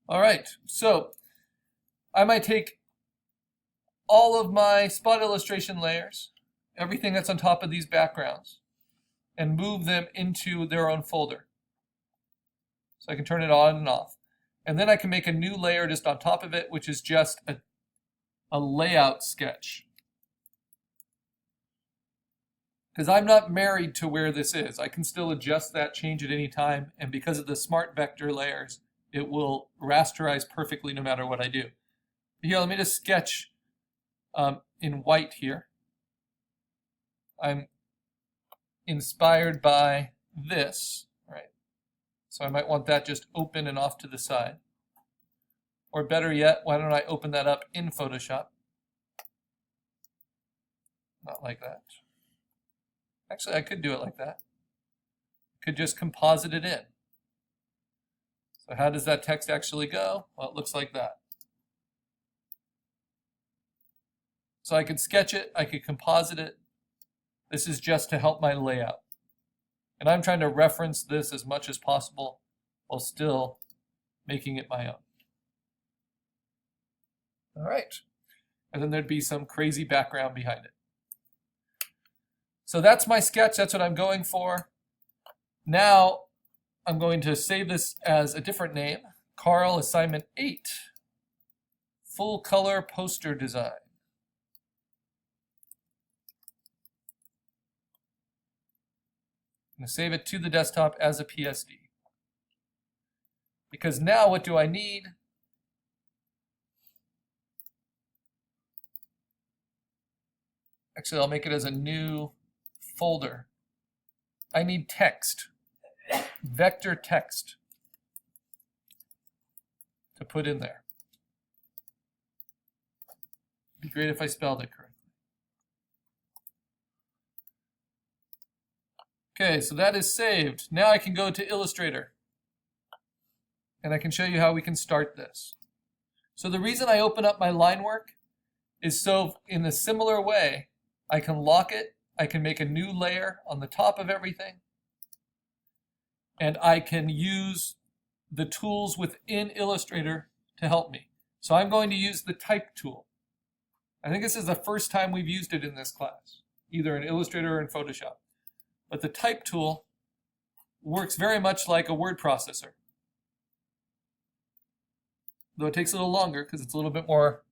All right, so I might take all of my spot illustration layers, everything that's on top of these backgrounds, and move them into their own folder. So I can turn it on and off. And then I can make a new layer just on top of it, which is just a layout sketch. Because I'm not married to where this is. I can still adjust that, change at any time, and because of the smart vector layers, it will rasterize perfectly no matter what I do. Here, let me just sketch in white here. I'm inspired by this, right? So I might want that just open and off to the side. Or better yet, why don't I open that up in Photoshop? Not like that. Actually, I could do it like that. I could just composite it in. So how does that text actually go? Well, it looks like that. So I could sketch it, I could composite it. This is just to help my layout. And I'm trying to reference this as much as possible while still making it my own. All right. And then there'd be some crazy background behind it. So that's my sketch. That's what I'm going for. Now I'm going to save this as a different name. Carl Assignment 8. Full color poster design. I'm going to save it to the desktop as a PSD. Because now what do I need? Actually, I'll make it as a new folder. I need text, vector text to put in there. It'd be great if I spelled it correctly. Okay, so that is saved. Now I can go to Illustrator and I can show you how we can start this. So the reason I open up my line work is so in a similar way, I can lock it, I can make a new layer on the top of everything, and I can use the tools within Illustrator to help me. So I'm going to use the type tool. I think this is the first time we've used it in this class, either in Illustrator or in Photoshop. But the type tool works very much like a word processor, though it takes a little longer because it's a little bit more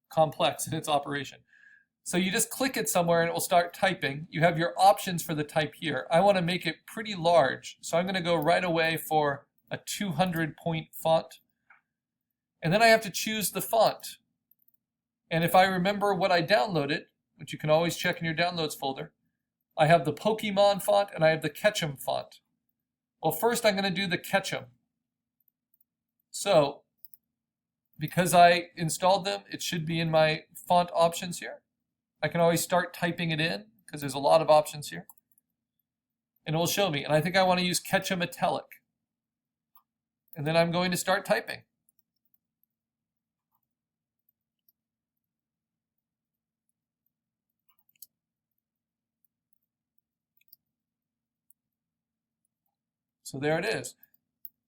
complex in its operation. So you just click it somewhere and it will start typing. You have your options for the type here. I want to make it pretty large, so I'm going to go right away for a 200-point font. And then I have to choose the font. And if I remember what I downloaded, which you can always check in your downloads folder, I have the Pokemon font and I have the Ketchum font. Well, first I'm going to do the Ketchum. So, because I installed them, it should be in my font options here. I can always start typing it in because there's a lot of options here. And it will show me. And I think I want to use Ketchum Metallic. And then I'm going to start typing. So there it is.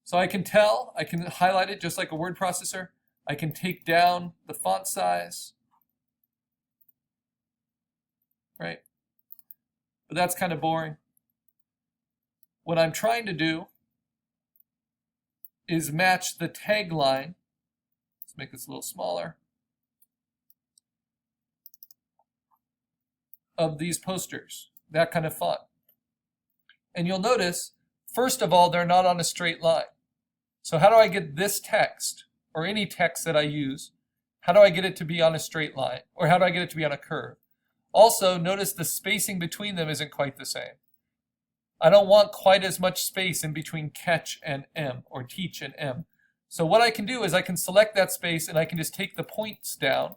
So I can tell, I can highlight it just like a word processor. I can take down the font size. Right? But that's kind of boring. What I'm trying to do is match the tagline. Let's make this a little smaller. Of these posters, that kind of font. And you'll notice, first of all, they're not on a straight line. So how do I get this text, or any text that I use, how do I get it to be on a straight line? Or how do I get it to be on a curve? Also, notice the spacing between them isn't quite the same. I don't want quite as much space in between catch and M, or teach and M. So what I can do is I can select that space and I can just take the points down.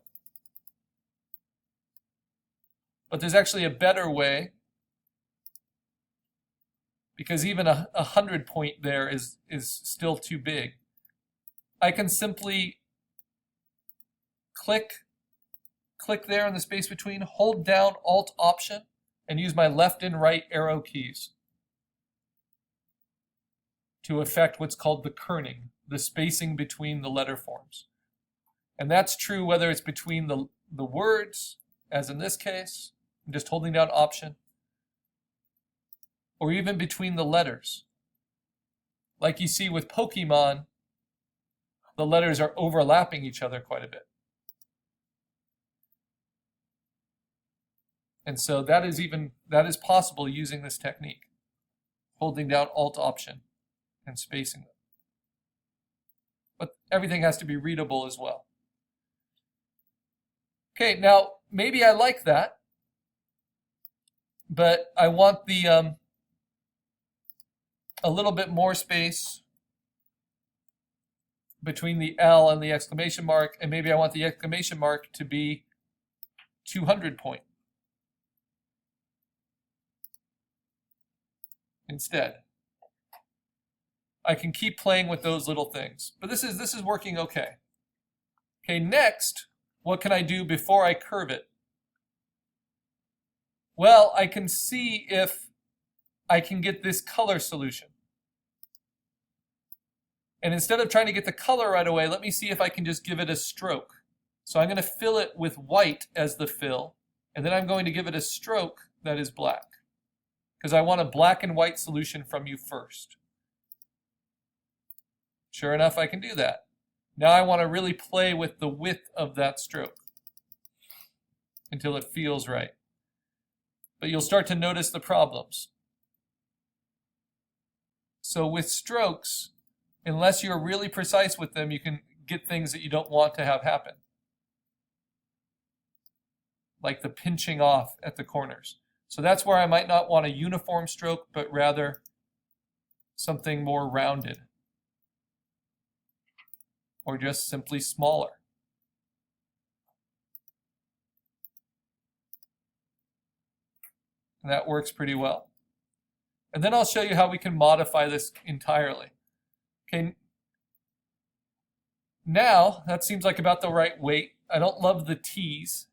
But there's actually a better way, because even a 100-point there is still too big. I can simply click there in the space between, hold down Alt-Option, and use my left and right arrow keys to affect what's called the kerning. the spacing between the letter forms. And that's true whether it's between the words, as in this case, I'm just holding down Option, or even between the letters. Like you see with Pokemon, the letters are overlapping each other quite a bit. And so that is possible using this technique, holding down Alt Option and spacing them. But everything has to be readable as well. Okay, now maybe I like that, but I want the a little bit more space between the L and the exclamation mark, and maybe I want the exclamation mark to be 200 point instead. I can keep playing with those little things, but this is working okay. Okay, next, what can I do before I curve it? Well, I can see if I can get this color solution. And instead of trying to get the color right away, let me see if I can just give it a stroke. So I'm going to fill it with white as the fill, and then I'm going to give it a stroke that is black, because I want a black and white solution from you first. Sure enough, I can do that. Now I want to really play with the width of that stroke until it feels right. But you'll start to notice the problems. So with strokes, unless you're really precise with them, you can get things that you don't want to have happen, like the pinching off at the corners. So that's where I might not want a uniform stroke, but rather something more rounded, or just simply smaller. And that works pretty well. And then I'll show you how we can modify this entirely. Okay, now that seems like about the right weight. I don't love the T's.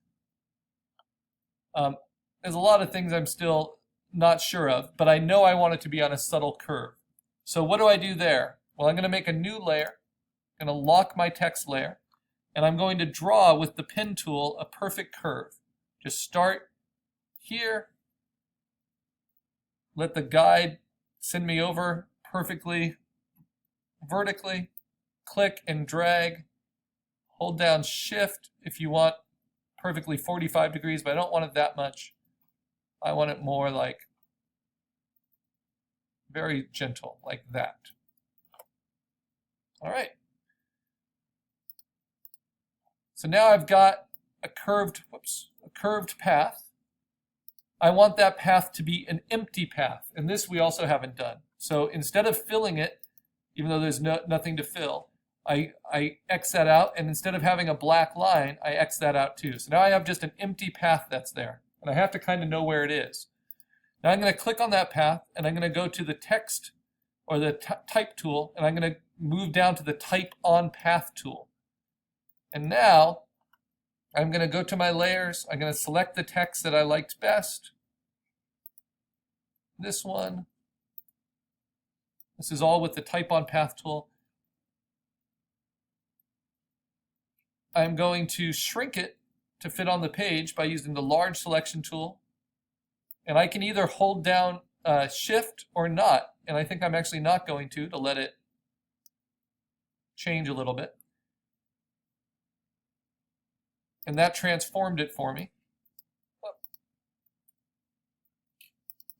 There's a lot of things I'm still not sure of, but I know I want it to be on a subtle curve. So what do I do there? Well, I'm going to make a new layer. I'm going to lock my text layer, and I'm going to draw with the pen tool a perfect curve. Just start here, let the guide send me over perfectly vertically, click and drag, hold down Shift if you want perfectly 45 degrees, but I don't want it that much. I want it more like very gentle, like that. All right. So now I've got a curved path. I want that path to be an empty path, and this we also haven't done. So instead of filling it, even though there's nothing to fill, I X that out, and instead of having a black line, I X that out too. So now I have just an empty path that's there, and I have to kind of know where it is. Now I'm going to click on that path, and I'm going to go to the text or the type tool, and I'm going to move down to the type on path tool. And now I'm going to go to my layers. I'm going to select the text that I liked best. This one. This is all with the type on path tool. I'm going to shrink it to fit on the page by using the large selection tool. And I can either hold down Shift or not. And I think I'm actually not going to let it change a little bit. And that transformed it for me.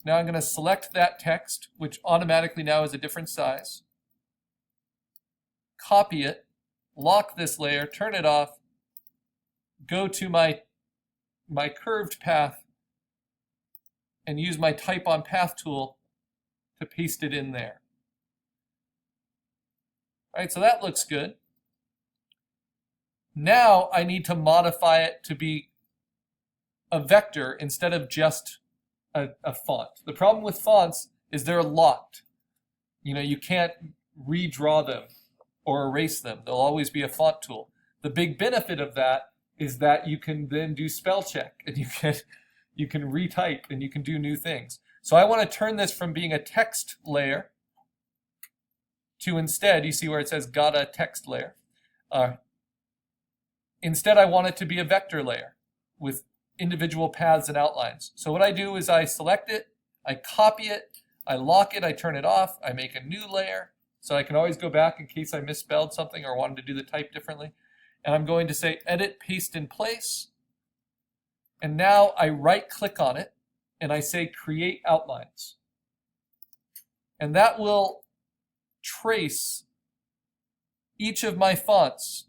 Now I'm going to select that text, which automatically now is a different size. Copy it, lock this layer, turn it off, go to my curved path, and use my type on path tool to paste it in there. All right, so that looks good. Now I need to modify it to be a vector instead of just a font. The problem with fonts is they're locked. You can't redraw them or erase them. There'll always be a font tool. The big benefit of that is that you can then do spell check, and you can retype, and you can do new things. So I want to turn this from being a text layer to instead, you see where it says got a text layer. Instead, I want it to be a vector layer with individual paths and outlines. So what I do is I select it, I copy it, I lock it, I turn it off, I make a new layer. So I can always go back in case I misspelled something or wanted to do the type differently. And I'm going to say edit, paste in place. And now I right click on it and I say create outlines. And that will trace each of my fonts.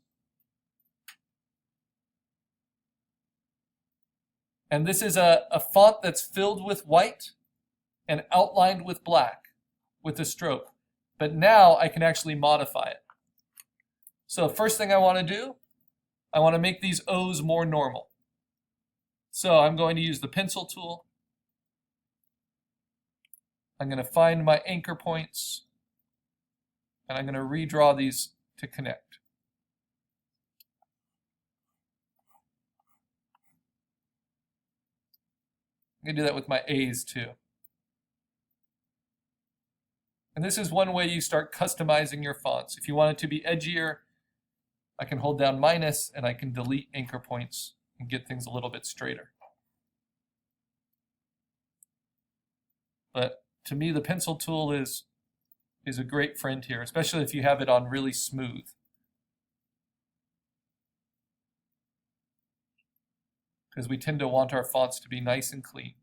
And this is a font that's filled with white and outlined with black with a stroke. But now I can actually modify it. So first thing I want to do, I want to make these O's more normal. So I'm going to use the pencil tool. I'm going to find my anchor points. And I'm going to redraw these to connect. I'm going to do that with my A's too. And this is one way you start customizing your fonts. If you want it to be edgier, I can hold down minus and I can delete anchor points and get things a little bit straighter. But to me, the pencil tool is a great friend here, especially if you have it on really smooth. Because we tend to want our fonts to be nice and clean.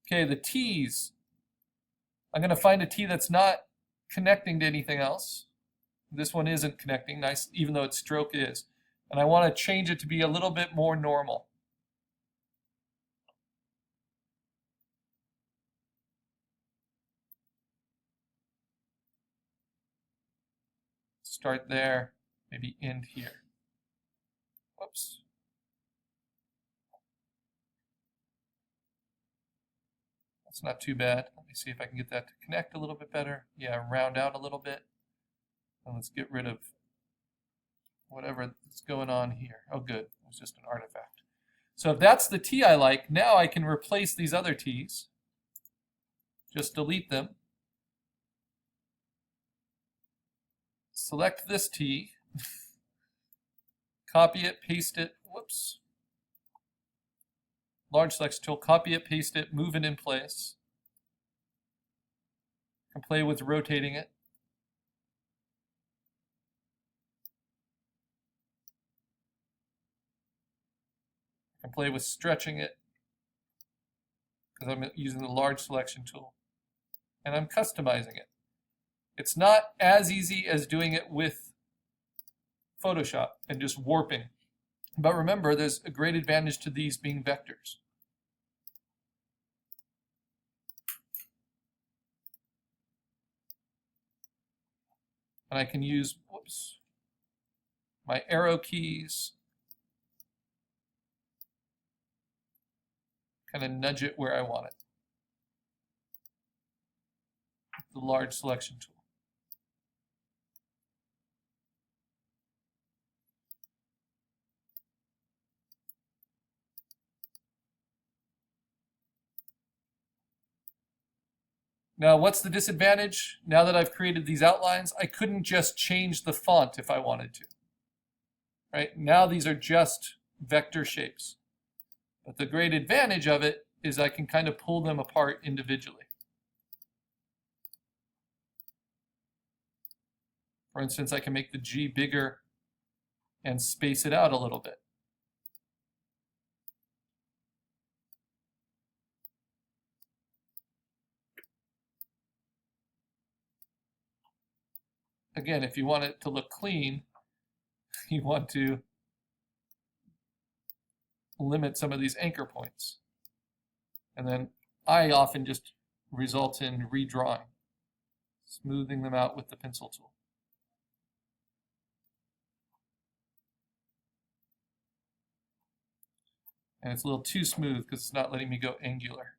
Okay, the T's. I'm going to find a T that's not connecting to anything else. This one isn't connecting, nice, even though its stroke is. And I want to change it to be a little bit more normal. Start there, maybe end here. Whoops. That's not too bad. Let me see if I can get that to connect a little bit better. Yeah, round out a little bit. And let's get rid of whatever is going on here. Oh, good. It was just an artifact. So if that's the T I like, now I can replace these other T's. Just delete them. Select this T. Copy it, paste it. Whoops. Large selection tool, copy it, paste it, move it in place. You can play with rotating it. You can play with stretching it because I'm using the large selection tool. And I'm customizing it. It's not as easy as doing it with Photoshop and just warping. But remember, there's a great advantage to these being vectors. And I can use, whoops, my arrow keys, kind of nudge it where I want it. The large selection tool. Now, what's the disadvantage? Now that I've created these outlines, I couldn't just change the font if I wanted to. Right? Now these are just vector shapes. But the great advantage of it is I can kind of pull them apart individually. For instance, I can make the G bigger and space it out a little bit. Again, if you want it to look clean, you want to limit some of these anchor points. And then I often just result in redrawing, smoothing them out with the pencil tool. And it's a little too smooth because it's not letting me go angular.